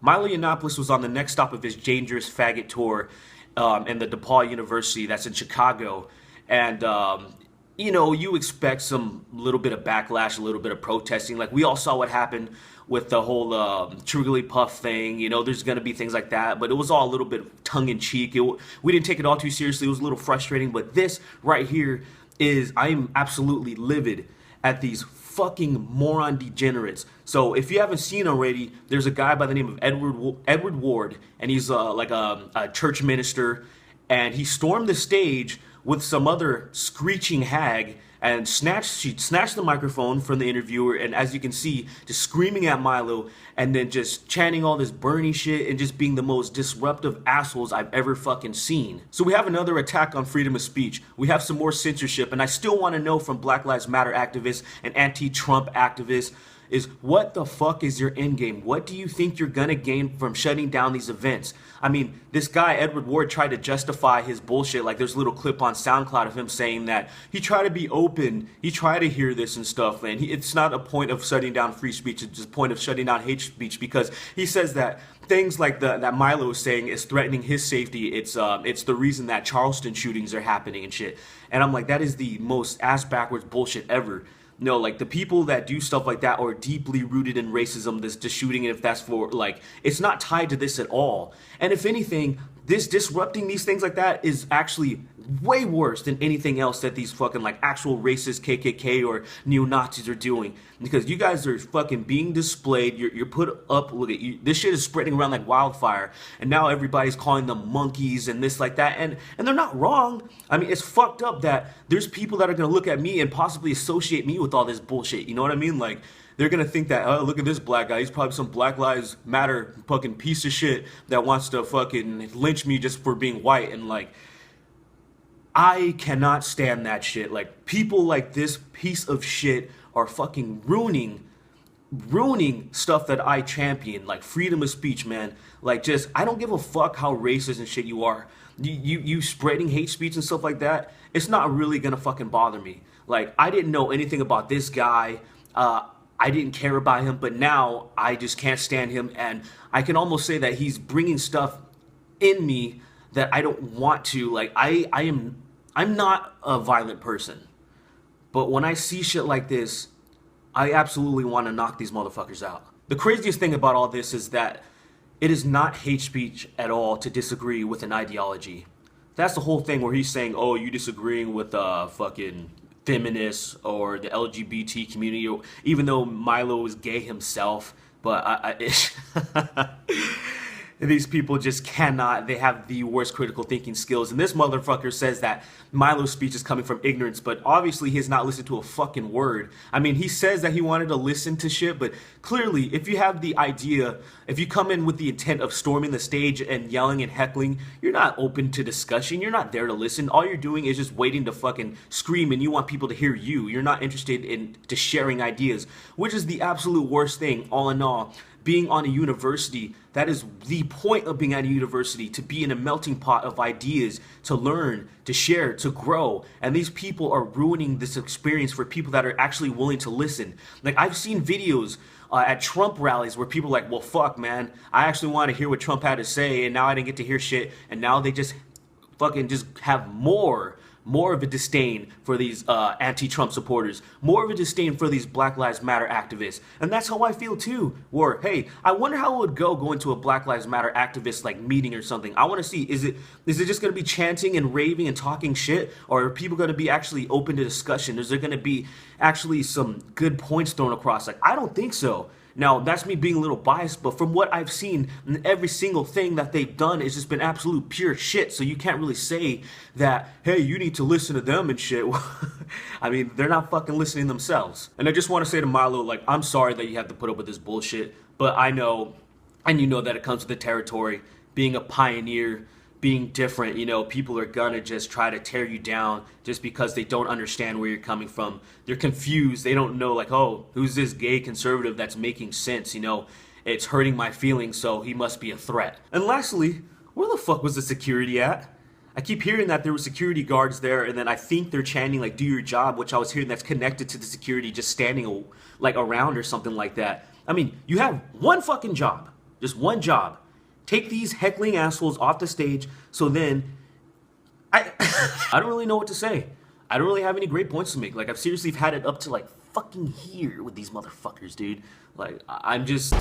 Milo Yiannopoulos was on the next stop of his Dangerous Faggot tour in the DePaul University that's in Chicago. And, you expect some little bit of backlash, a little bit of protesting. Like, we all saw what happened with the whole Truly Puff thing. There's going to be things like that. But it was all a little bit tongue-in-cheek. We didn't take it all too seriously. It was a little frustrating. But this right here I am absolutely livid at these fucking moron degenerates. So if you haven't seen already, there's a guy by the name of Edward Ward, and he's like a church minister, and he stormed the stage with some other screeching hag and she snatched the microphone from the interviewer, and as you can see, just screaming at Milo and then just chanting all this Bernie shit and just being the most disruptive assholes I've ever fucking seen. So we have another attack on freedom of speech. We have some more censorship, and I still want to know from Black Lives Matter activists and anti-Trump activists is what the fuck is your end game? What do you think you're gonna gain from shutting down these events? I mean, this guy, Edward Ward, tried to justify his bullshit. Like, there's a little clip on SoundCloud of him saying that he tried to be open, he tried to hear this and stuff, and it's not a point of shutting down free speech, it's just a point of shutting down hate speech, because he says that things like that Milo is saying is threatening his safety. It's the reason that Charleston shootings are happening and shit. And I'm like, that is the most ass-backwards bullshit ever. No, like, the people that do stuff like that are deeply rooted in racism, this shooting, and if that's for, like, it's not tied to this at all. And if anything, this disrupting these things like that is actually way worse than anything else that these fucking, like, actual racist KKK or neo-Nazis are doing. Because you guys are fucking being displayed, you're put up, look at you, this shit is spreading around like wildfire, and now everybody's calling them monkeys and this like that, and they're not wrong. I mean, it's fucked up that there's people that are gonna look at me and possibly associate me with all this bullshit, you know what I mean? Like, they're gonna think that, oh, look at this black guy, he's probably some Black Lives Matter fucking piece of shit that wants to fucking lynch me just for being white. And like, I cannot stand that shit. Like, people like this piece of shit are fucking ruining stuff that I champion, like freedom of speech, man. Like, just, I don't give a fuck how racist and shit you are. You spreading hate speech and stuff like that, it's not really gonna fucking bother me. Like, I didn't know anything about this guy. I didn't care about him, but now I just can't stand him, and I can almost say that he's bringing stuff in me that I don't want to. Like, I'm not a violent person, but when I see shit like this, I absolutely want to knock these motherfuckers out. The craziest thing about all this is that it is not hate speech at all to disagree with an ideology. That's the whole thing where he's saying, oh, you disagreeing with fucking feminists or the LGBT community, or, even though Milo is gay himself, but these people just cannot, they have the worst critical thinking skills. And this motherfucker says that Milo's speech is coming from ignorance, but obviously he has not listened to a fucking word. I mean, he says that he wanted to listen to shit, but clearly, if you have the idea, if you come in with the intent of storming the stage and yelling and heckling, you're not open to discussion, you're not there to listen. All you're doing is just waiting to fucking scream, and you want people to hear you. You're not interested in to sharing ideas, which is the absolute worst thing, all in all. Being on a university, that is the point of being at a university, to be in a melting pot of ideas, to learn, to share, to grow. And these people are ruining this experience for people that are actually willing to listen. Like, I've seen videos at Trump rallies where people are like, well, fuck, man, I actually want to hear what Trump had to say, and now I didn't get to hear shit, and now they just fucking just have more of a disdain for these anti-Trump supporters, more of a disdain for these Black Lives Matter activists. And that's how I feel too. Or, hey, I wonder how it would go going to a Black Lives Matter activist like meeting or something. I want to see, is it just going to be chanting and raving and talking shit? Or are people going to be actually open to discussion? Is there going to be actually some good points thrown across? Like, I don't think so. Now, that's me being a little biased, but from what I've seen, every single thing that they've done has just been absolute pure shit, so you can't really say that, hey, you need to listen to them and shit. I mean, they're not fucking listening themselves. And I just want to say to Milo, like, I'm sorry that you have to put up with this bullshit, but I know, and you know that it comes with the territory, being a pioneer, being different, people are gonna just try to tear you down just because they don't understand where you're coming from. They're confused. They don't know, like, oh, who's this gay conservative that's making sense? It's hurting my feelings, so he must be a threat. And lastly, where the fuck was the security at? I keep hearing that there were security guards there, and then I think they're chanting, like, do your job, which I was hearing that's connected to the security just standing, like, around or something like that. I mean, you have one fucking job. Just one job. Take these heckling assholes off the stage so then I I don't really know what to say. I don't really have any great points to make. Like, I've seriously had it up to like fucking here with these motherfuckers, dude. Like, I'm just